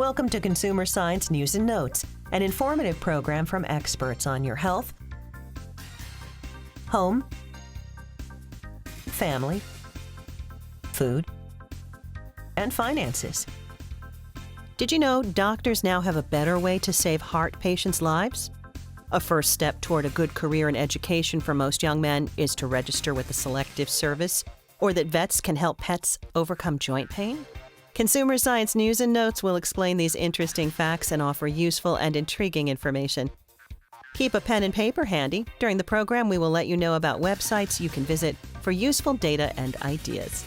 Welcome to Consumer Science News and Notes, an informative program from experts on your health, home, family, food, and finances. Did you know doctors now have a better way to save heart patients' lives? A first step toward a good career in education for most young men is to register with a selective service, or that vets can help pets overcome joint pain. Consumer Science News and Notes will explain these interesting facts and offer useful and intriguing information. Keep a pen and paper handy. During the program, we will let you know about websites you can visit for useful data and ideas.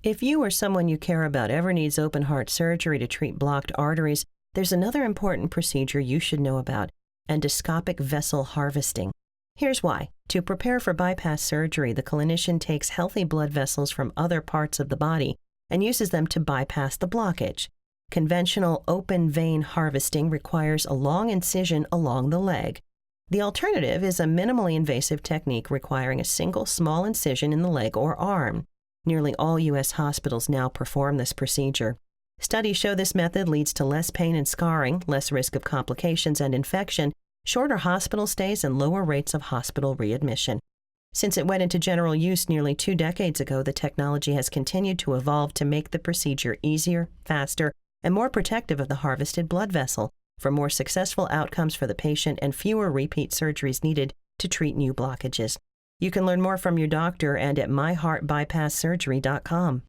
If you or someone you care about ever needs open heart surgery to treat blocked arteries, there's another important procedure you should know about: endoscopic vessel harvesting. Here's why. To prepare for bypass surgery, the clinician takes healthy blood vessels from other parts of the body and uses them to bypass the blockage. Conventional open vein harvesting requires a long incision along the leg. The alternative is a minimally invasive technique requiring a single small incision in the leg or arm. Nearly all U.S. hospitals now perform this procedure. Studies show this method leads to less pain and scarring, less risk of complications and infection, shorter hospital stays, and lower rates of hospital readmission. Since it went into general use nearly 2 decades ago, the technology has continued to evolve to make the procedure easier, faster, and more protective of the harvested blood vessel, for more successful outcomes for the patient and fewer repeat surgeries needed to treat new blockages. You can learn more from your doctor and at myheartbypasssurgery.com.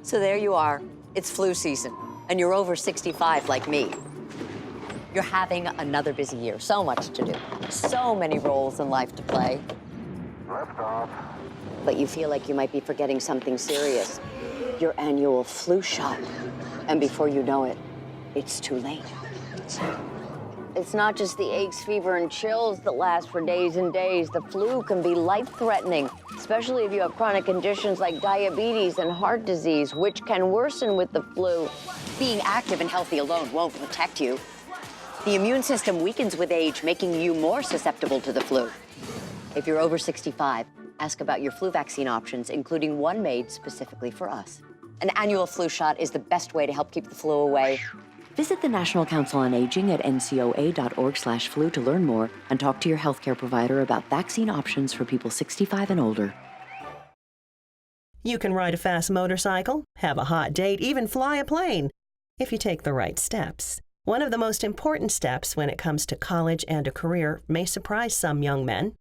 So there you are. It's flu season, and you're over 65 like me. You're having another busy year. So much to do. So many roles in life to play. But you feel like you might be forgetting something serious. Your annual flu shot. And before you know it, it's too late. It's not just the aches, fever, and chills that last for days and days. The flu can be life-threatening, especially if you have chronic conditions like diabetes and heart disease, which can worsen with the flu. Being active and healthy alone won't protect you. The immune system weakens with age, making you more susceptible to the flu. If you're over 65, ask about your flu vaccine options, including one made specifically for us. An annual flu shot is the best way to help keep the flu away. Visit the National Council on Aging at ncoa.org/flu to learn more and talk to your healthcare provider about vaccine options for people 65 and older. You can ride a fast motorcycle, have a hot date, even fly a plane, if you take the right steps. One of the most important steps when it comes to college and a career may surprise some young men.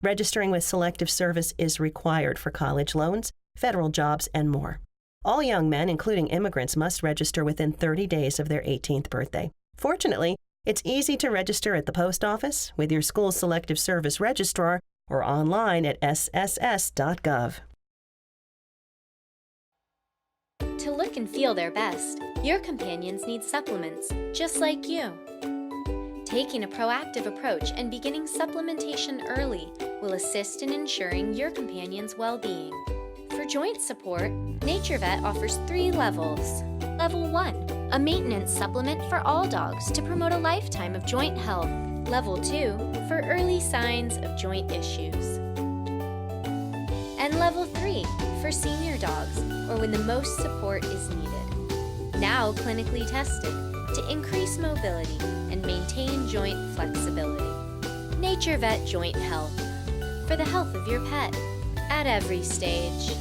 Registering with selective service is required for college loans, federal jobs, and more. All young men, including immigrants, must register within 30 days of their 18th birthday. Fortunately, it's easy to register at the post office, with your school's selective service registrar, or online at sss.gov. To look and feel their best, your companions need supplements, just like you. Taking a proactive approach and beginning supplementation early will assist in ensuring your companion's well-being. For joint support, NatureVet offers 3 levels. Level 1, a maintenance supplement for all dogs to promote a lifetime of joint health. Level 2, for early signs of joint issues. And Level 3, for senior dogs, or when the most support is needed. Now clinically tested to increase mobility and maintain joint flexibility. NatureVet Joint Health, for the health of your pet at every stage.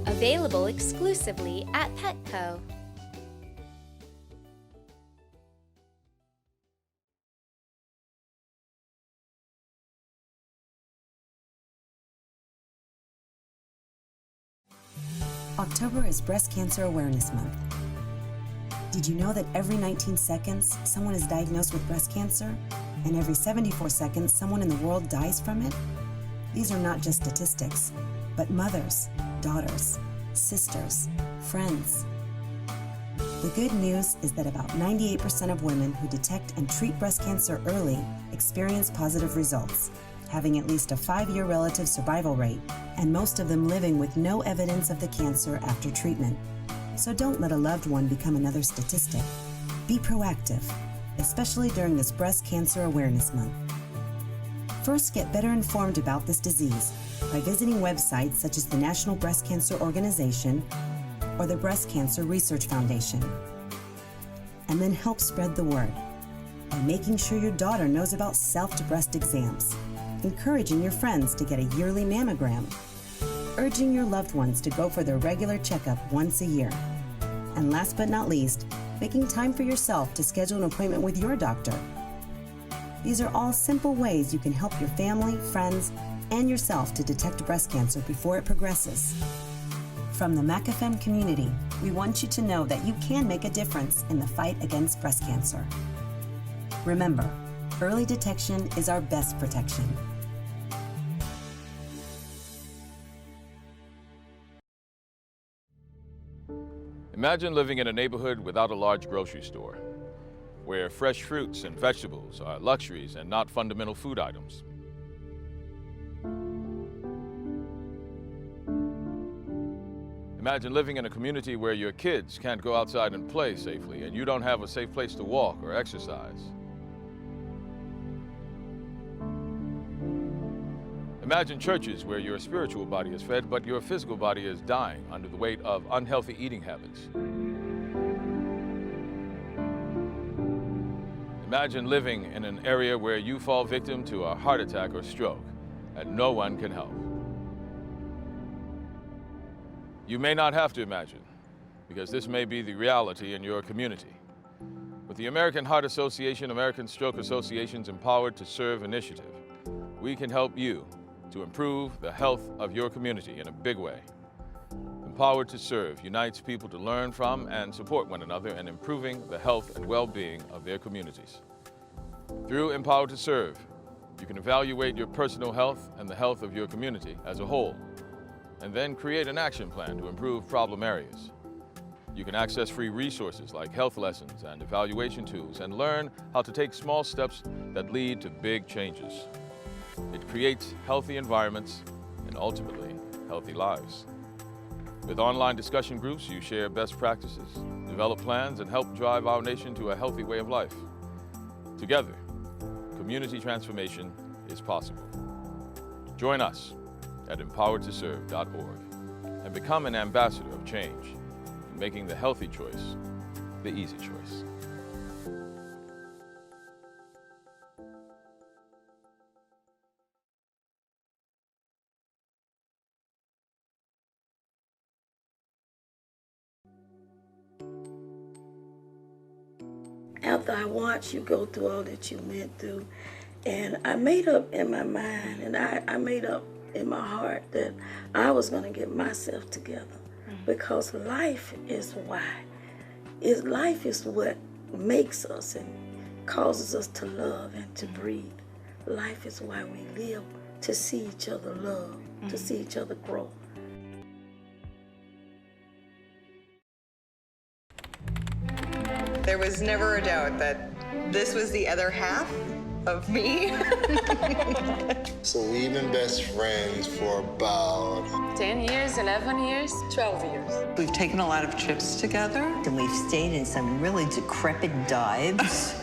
Available exclusively at Petco. October is Breast Cancer Awareness Month. Did you know that every 19 seconds, someone is diagnosed with breast cancer, and every 74 seconds, someone in the world dies from it? These are not just statistics, but mothers, daughters, sisters, friends. The good news is that about 98% of women who detect and treat breast cancer early experience positive results, having at least a 5-year relative survival rate, and most of them living with no evidence of the cancer after treatment. So don't let a loved one become another statistic. Be proactive, especially during this Breast Cancer Awareness Month. First, get better informed about this disease by visiting websites such as the National Breast Cancer Organization or the Breast Cancer Research Foundation. And then help spread the word by making sure your daughter knows about self-breast exams, encouraging your friends to get a yearly mammogram, urging your loved ones to go for their regular checkup once a year, and last but not least, making time for yourself to schedule an appointment with your doctor. These are all simple ways you can help your family, friends, and yourself to detect breast cancer before it progresses. From the MacFM community, we want you to know that you can make a difference in the fight against breast cancer. Remember, early detection is our best protection. Imagine living in a neighborhood without a large grocery store, where fresh fruits and vegetables are luxuries and not fundamental food items. Imagine living in a community where your kids can't go outside and play safely and you don't have a safe place to walk or exercise. Imagine churches where your spiritual body is fed, but your physical body is dying under the weight of unhealthy eating habits. Imagine living in an area where you fall victim to a heart attack or stroke, and no one can help. You may not have to imagine, because this may be the reality in your community. With the American Heart Association, American Stroke Association's Empowered to Serve initiative, we can help you to improve the health of your community in a big way. Empowered to Serve unites people to learn from and support one another in improving the health and well-being of their communities. Through Empowered to Serve, you can evaluate your personal health and the health of your community as a whole, and then create an action plan to improve problem areas. You can access free resources like health lessons and evaluation tools and learn how to take small steps that lead to big changes. It creates healthy environments and ultimately healthy lives. With online discussion groups, you share best practices, develop plans, and help drive our nation to a healthy way of life. Together, community transformation is possible. Join us at empoweredtoserve.org and become an ambassador of change, making the healthy choice the easy choice. After I watched you go through all that you went through, and I made up in my mind, and I made up in my heart that I was going to get myself together, because life is why. Life is what makes us and causes us to love and to breathe. Life is why we live, to see each other love, to see each other grow. There was never a doubt that this was the other half of me. So we've been best friends for about 10 years, 11 years, 12 years. We've taken a lot of trips together. And we've stayed in some really decrepit dives.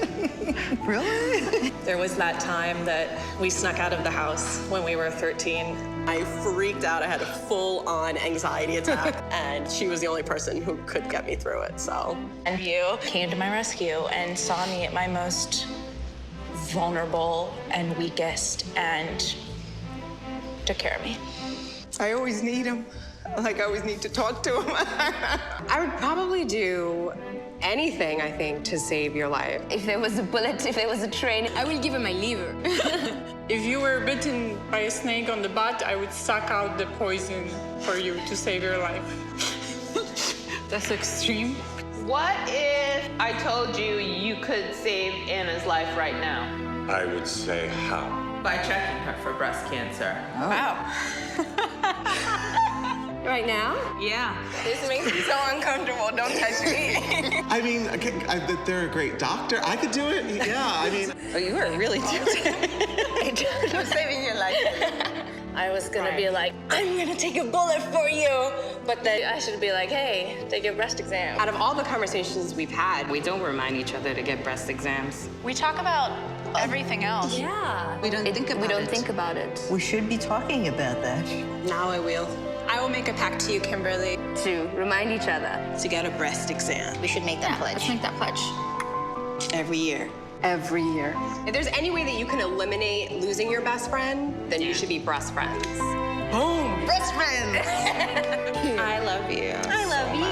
Really? There was that time that we snuck out of the house when we were 13. I freaked out. I had a full-on anxiety attack, and she was the only person who could get me through it, so. And you came to my rescue and saw me at my most vulnerable and weakest and took care of me. I always need him. Like, I always need to talk to him. I would probably do anything, I think, to save your life. If there was a bullet, if there was a train, I will give him my liver. If you were bitten by a snake on the butt, I would suck out the poison for you to save your life. That's extreme. What if I told you you could save Anna's life right now? I would say how? By checking her for breast cancer. Oh. Wow. Right now? Yeah. This makes me so uncomfortable. Don't touch me. I mean, they're a great doctor. I could do it. Yeah, I mean. Oh, you are really tempted. I'm saving your life. I was gonna be like, I'm gonna take a bullet for you. But then I should be like, hey, take your breast exam. Out of all the conversations we've had, We don't remind each other to get breast exams. We talk about everything else. Yeah. We don't think about it. We should be talking about that. now I will. I will make a pact to you, Kimberly. To remind each other. To get a breast exam. We should make that pledge. Let's make that pledge. Every year. Every year. If there's any way that you can eliminate losing your best friend, then you should be breast friends. Boom! Best friends. I love you. I love you.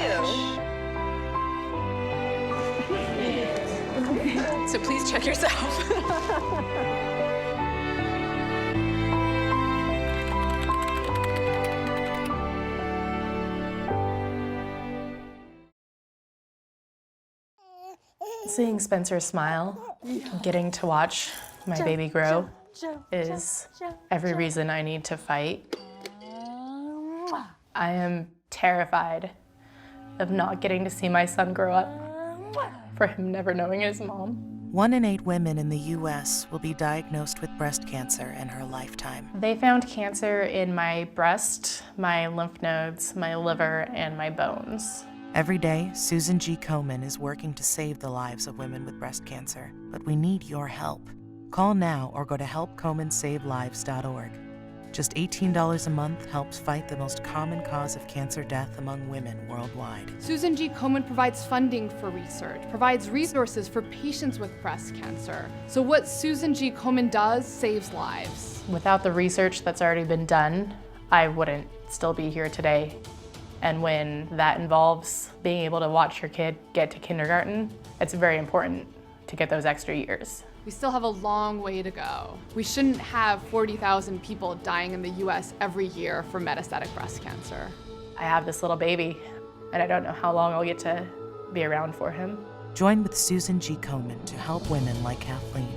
So please check yourself. Seeing Spencer smile, getting to watch my baby grow is every reason I need to fight. I am terrified of not getting to see my son grow up, for him never knowing his mom. 1 in 8 women in the U.S. will be diagnosed with breast cancer in her lifetime. They found cancer in my breast, my lymph nodes, my liver, and my bones. Every day, Susan G. Komen is working to save the lives of women with breast cancer, but we need your help. Call now or go to helpkomensavelives.org. Just $18 a month helps fight the most common cause of cancer death among women worldwide. Susan G. Komen provides funding for research, provides resources for patients with breast cancer. So what Susan G. Komen does saves lives. Without the research that's already been done, I wouldn't still be here today. And when that involves being able to watch your kid get to kindergarten, it's very important to get those extra years. We still have a long way to go. We shouldn't have 40,000 people dying in the US every year from metastatic breast cancer. I have this little baby, and I don't know how long I'll get to be around for him. Join with Susan G. Komen to help women like Kathleen.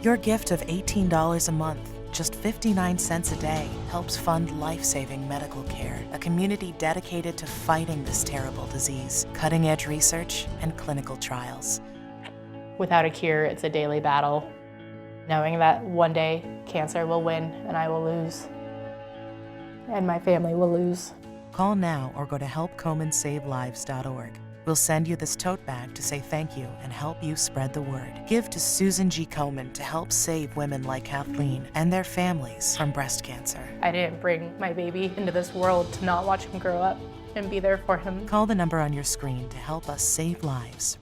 Your gift of $18 a month, just 59 cents a day, helps fund life-saving medical care, a community dedicated to fighting this terrible disease, cutting-edge research, and clinical trials. Without a cure, it's a daily battle, knowing that one day cancer will win and I will lose, and my family will lose. Call now or go to helpkomensavelives.org. We'll send you this tote bag to say thank you and help you spread the word. Give to Susan G. Komen to help save women like Kathleen and their families from breast cancer. I didn't bring my baby into this world to not watch him grow up and be there for him. Call the number on your screen to help us save lives.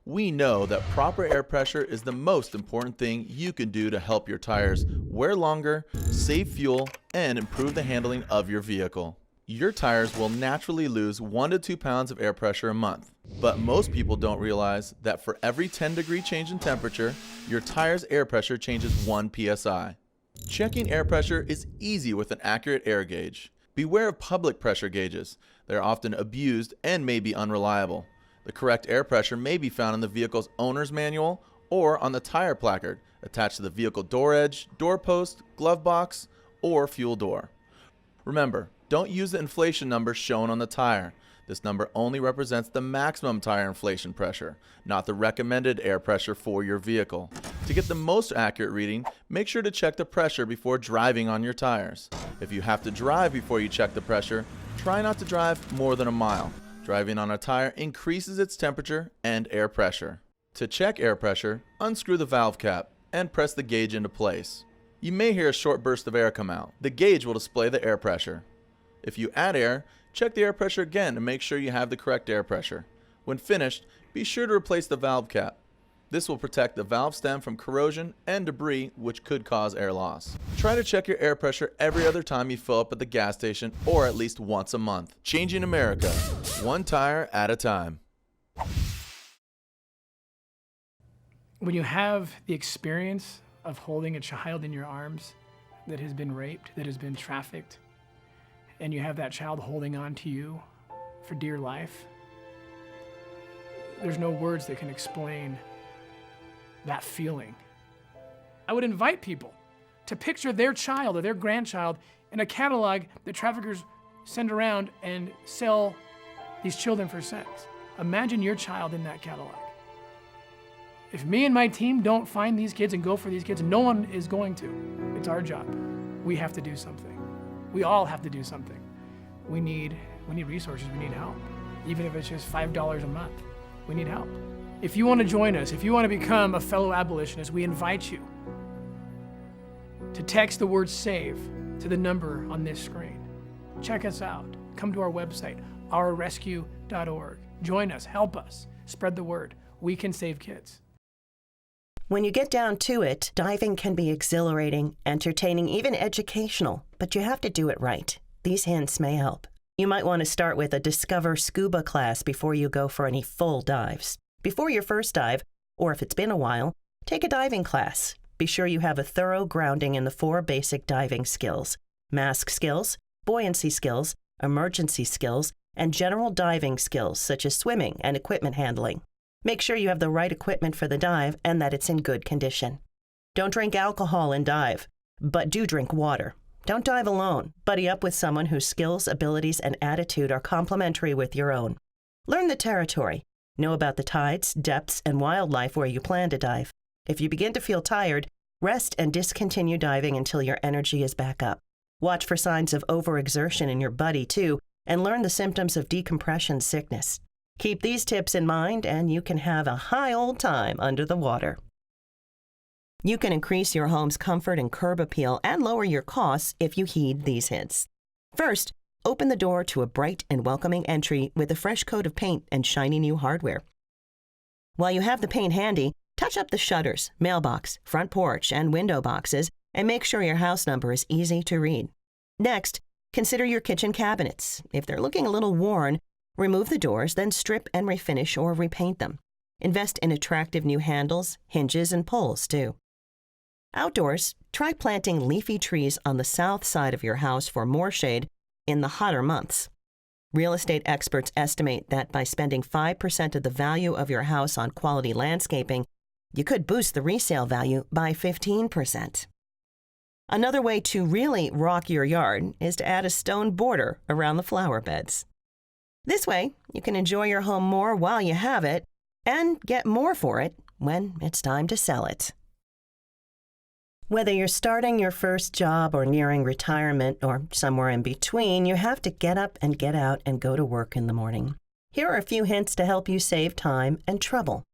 We know that proper air pressure is the most important thing you can do to help your tires wear longer, save fuel, and improve the handling of your vehicle. Your tires will naturally lose 1 to 2 pounds of air pressure a month. But most people don't realize that for every 10-degree change in temperature, your tire's air pressure changes 1 psi. Checking air pressure is easy with an accurate air gauge. Beware of public pressure gauges. They're often abused and may be unreliable. The correct air pressure may be found in the vehicle's owner's manual or on the tire placard attached to the vehicle door edge, door post, glove box, or fuel door. Remember, don't use the inflation number shown on the tire. This number only represents the maximum tire inflation pressure, not the recommended air pressure for your vehicle. To get the most accurate reading, make sure to check the pressure before driving on your tires. If you have to drive before you check the pressure, try not to drive more than a mile. Driving on a tire increases its temperature and air pressure. To check air pressure, unscrew the valve cap and press the gauge into place. You may hear a short burst of air come out. The gauge will display the air pressure. If you add air, check the air pressure again to make sure you have the correct air pressure. When finished, be sure to replace the valve cap. This will protect the valve stem from corrosion and debris, which could cause air loss. Try to check your air pressure every other time you fill up at the gas station or at least once a month. Changing America, one tire at a time. When you have the experience of holding a child in your arms that has been raped, that has been trafficked, and you have that child holding on to you for dear life, there's no words that can explain that feeling. I would invite people to picture their child or their grandchild in a catalog that traffickers send around and sell these children for sex. Imagine your child in that catalog. If me and my team don't find these kids and go for these kids, no one is going to. It's our job. we have to do something. We all have to do something. We need resources, we need help. Even if it's just $5 a month, we need help. If you want to join us, if you want to become a fellow abolitionist, we invite you to text the word SAVE to the number on this screen. Check us out. Come to our website, ourrescue.org. Join us, help us, spread the word. We can save kids. When you get down to it, diving can be exhilarating, entertaining, even educational, but you have to do it right. These hints may help. You might want to start with a Discover Scuba class before you go for any full dives. Before your first dive, or if it's been a while, take a diving class. Be sure you have a thorough grounding in the 4 basic diving skills: mask skills, buoyancy skills, emergency skills, and general diving skills such as swimming and equipment handling. Make sure you have the right equipment for the dive and that it's in good condition. Don't drink alcohol and dive, but do drink water. Don't dive alone. Buddy up with someone whose skills, abilities, and attitude are complementary with your own. Learn the territory. Know about the tides, depths, and wildlife where you plan to dive. If you begin to feel tired, rest and discontinue diving until your energy is back up. Watch for signs of overexertion in your buddy, too, and learn the symptoms of decompression sickness. Keep these tips in mind, and you can have a high old time under the water. You can increase your home's comfort and curb appeal and lower your costs if you heed these hints. First, open the door to a bright and welcoming entry with a fresh coat of paint and shiny new hardware. While you have the paint handy, touch up the shutters, mailbox, front porch, and window boxes, and make sure your house number is easy to read. Next, consider your kitchen cabinets. If they're looking a little worn, remove the doors, then strip and refinish or repaint them. Invest in attractive new handles, hinges, and pulls, too. Outdoors, try planting leafy trees on the south side of your house for more shade in the hotter months. Real estate experts estimate that by spending 5% of the value of your house on quality landscaping, you could boost the resale value by 15%. Another way to really rock your yard is to add a stone border around the flower beds. This way, you can enjoy your home more while you have it and get more for it when it's time to sell it. Whether you're starting your first job or nearing retirement or somewhere in between, you have to get up and get out and go to work in the morning. Here are a few hints to help you save time and trouble.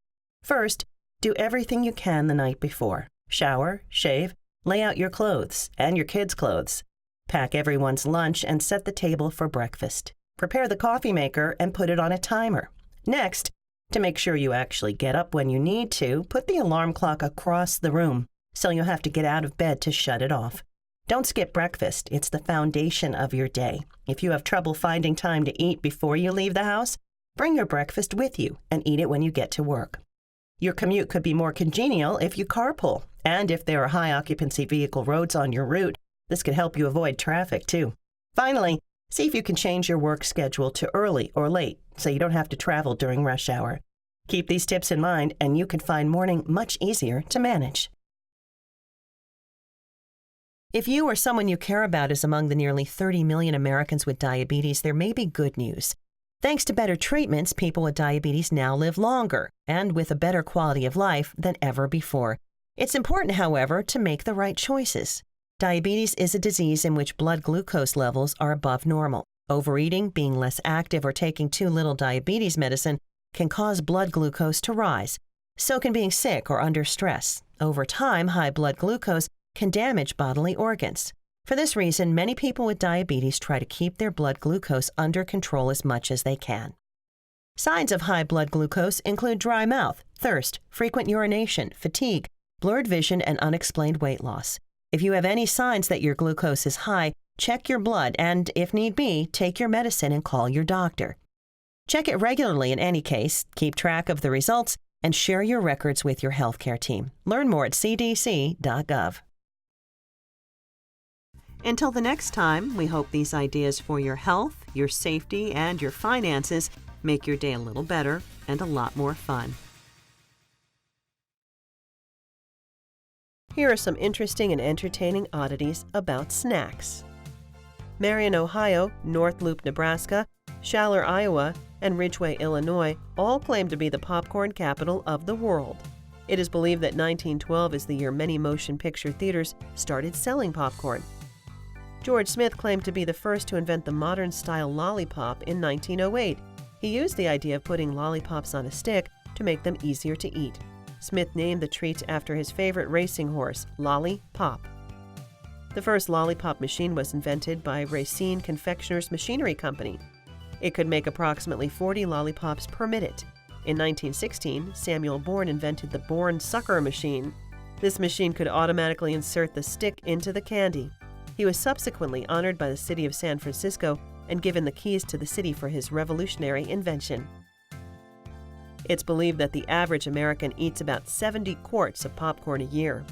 First, do everything you can the night before. Shower, shave, lay out your clothes and your kids' clothes. Pack everyone's lunch and set the table for breakfast. Prepare the coffee maker and put it on a timer. Next, to make sure you actually get up when you need to, put the alarm clock across the room, so you'll have to get out of bed to shut it off. Don't skip breakfast. It's the foundation of your day. If you have trouble finding time to eat before you leave the house, bring your breakfast with you and eat it when you get to work. Your commute could be more congenial if you carpool, and if there are high-occupancy vehicle roads on your route, this could help you avoid traffic, too. Finally, see if you can change your work schedule to early or late so you don't have to travel during rush hour. Keep these tips in mind, and you can find morning much easier to manage. If you or someone you care about is among the nearly 30 million Americans with diabetes, there may be good news. Thanks to better treatments, people with diabetes now live longer and with a better quality of life than ever before. It's important, however, to make the right choices. Diabetes is a disease in which blood glucose levels are above normal. Overeating, being less active, or taking too little diabetes medicine can cause blood glucose to rise. So can being sick or under stress. Over time, high blood glucose can damage bodily organs. For this reason, many people with diabetes try to keep their blood glucose under control as much as they can. Signs of high blood glucose include dry mouth, thirst, frequent urination, fatigue, blurred vision, and unexplained weight loss. If you have any signs that your glucose is high, check your blood and, if need be, take your medicine and call your doctor. Check it regularly in any case, keep track of the results, and share your records with your healthcare team. Learn more at cdc.gov. Until the next time, we hope these ideas for your health, your safety, and your finances make your day a little better and a lot more fun. Here are some interesting and entertaining oddities about snacks. Marion, Ohio, North Loop, Nebraska, Schaller, Iowa, and Ridgeway, Illinois all claim to be the popcorn capital of the world. It is believed that 1912 is the year many motion picture theaters started selling popcorn. George Smith claimed to be the first to invent the modern-style lollipop in 1908. He used the idea of putting lollipops on a stick to make them easier to eat. Smith named the treat after his favorite racing horse, Lolly Pop. The first lollipop machine was invented by Racine Confectioners Machinery Company. It could make approximately 40 lollipops per minute. In 1916, Samuel Bourne invented the Bourne Sucker Machine. This machine could automatically insert the stick into the candy. He was subsequently honored by the city of San Francisco and given the keys to the city for his revolutionary invention. It's believed that the average American eats about 70 quarts of popcorn a year.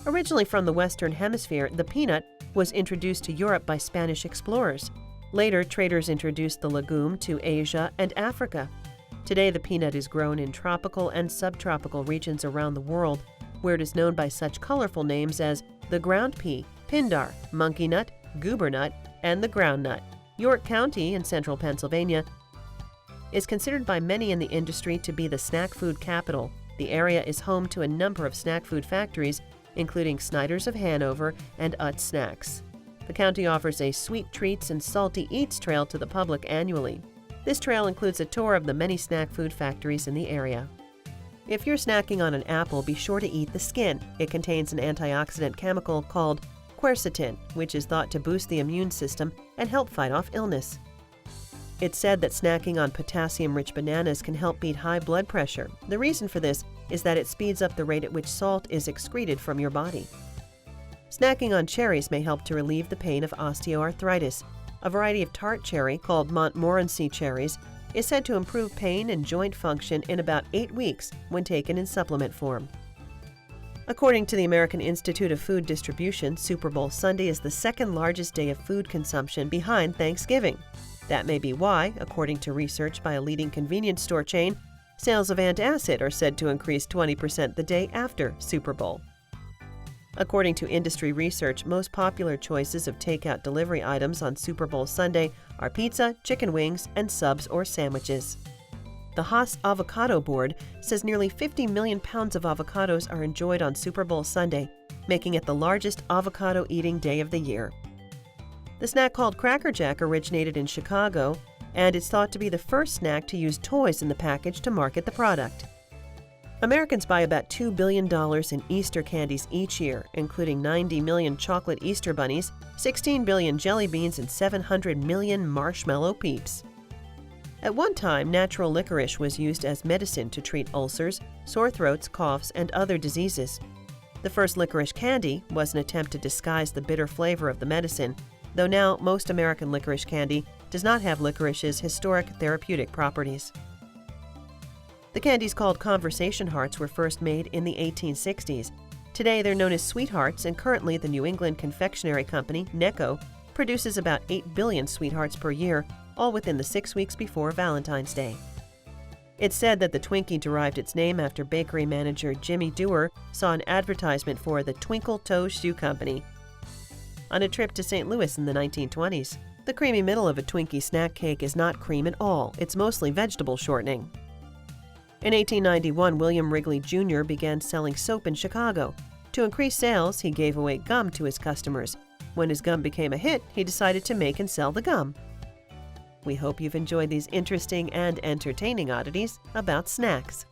Originally from the Western Hemisphere, the peanut was introduced to Europe by Spanish explorers. Later, traders introduced the legume to Asia and Africa. Today, the peanut is grown in tropical and subtropical regions around the world, where it is known by such colorful names as the ground pea, pindar, monkey nut, goober nut, and the ground nut. York County in central Pennsylvania is considered by many in the industry to be the snack food capital. The area is home to a number of snack food factories, including Snyder's of Hanover and Utz Snacks. The county offers a sweet treats and salty eats trail to the public annually. This trail includes a tour of the many snack food factories in the area. If you're snacking on an apple, be sure to eat the skin. It contains an antioxidant chemical called quercetin, which is thought to boost the immune system and help fight off illness. It's said that snacking on potassium-rich bananas can help beat high blood pressure. The reason for this is that it speeds up the rate at which salt is excreted from your body. Snacking on cherries may help to relieve the pain of osteoarthritis. A variety of tart cherry, called Montmorency cherries, is said to improve pain and joint function in about 8 weeks when taken in supplement form. According to the American Institute of Food Distribution, Super Bowl Sunday is the second largest day of food consumption behind Thanksgiving. That may be why, according to research by a leading convenience store chain, sales of antacid are said to increase 20% the day after Super Bowl. According to industry research, most popular choices of takeout delivery items on Super Bowl Sunday are pizza, chicken wings, and subs or sandwiches. The Haas Avocado Board says nearly 50 million pounds of avocados are enjoyed on Super Bowl Sunday, making it the largest avocado eating day of the year. The snack called Cracker Jack originated in Chicago, and it's thought to be the first snack to use toys in the package to market the product. Americans buy about $2 billion in Easter candies each year, including 90 million chocolate Easter bunnies, 16 billion jelly beans, and 700 million marshmallow peeps. At one time, natural licorice was used as medicine to treat ulcers, sore throats, coughs, and other diseases. The first licorice candy was an attempt to disguise the bitter flavor of the medicine, though now most American licorice candy does not have licorice's historic therapeutic properties. The candies called Conversation Hearts were first made in the 1860s. Today they're known as Sweethearts, and currently the New England Confectionery Company, Necco, produces about 8 billion Sweethearts per year, all within the 6 weeks before Valentine's Day. It's said that the Twinkie derived its name after bakery manager Jimmy Dewar saw an advertisement for the Twinkle Toe Shoe Company on a trip to St. Louis in the 1920s. The creamy middle of a Twinkie snack cake is not cream at all. It's mostly vegetable shortening. In 1891, William Wrigley Jr. began selling soap in Chicago. To increase sales, he gave away gum to his customers. When his gum became a hit, he decided to make and sell the gum. We hope you've enjoyed these interesting and entertaining oddities about snacks.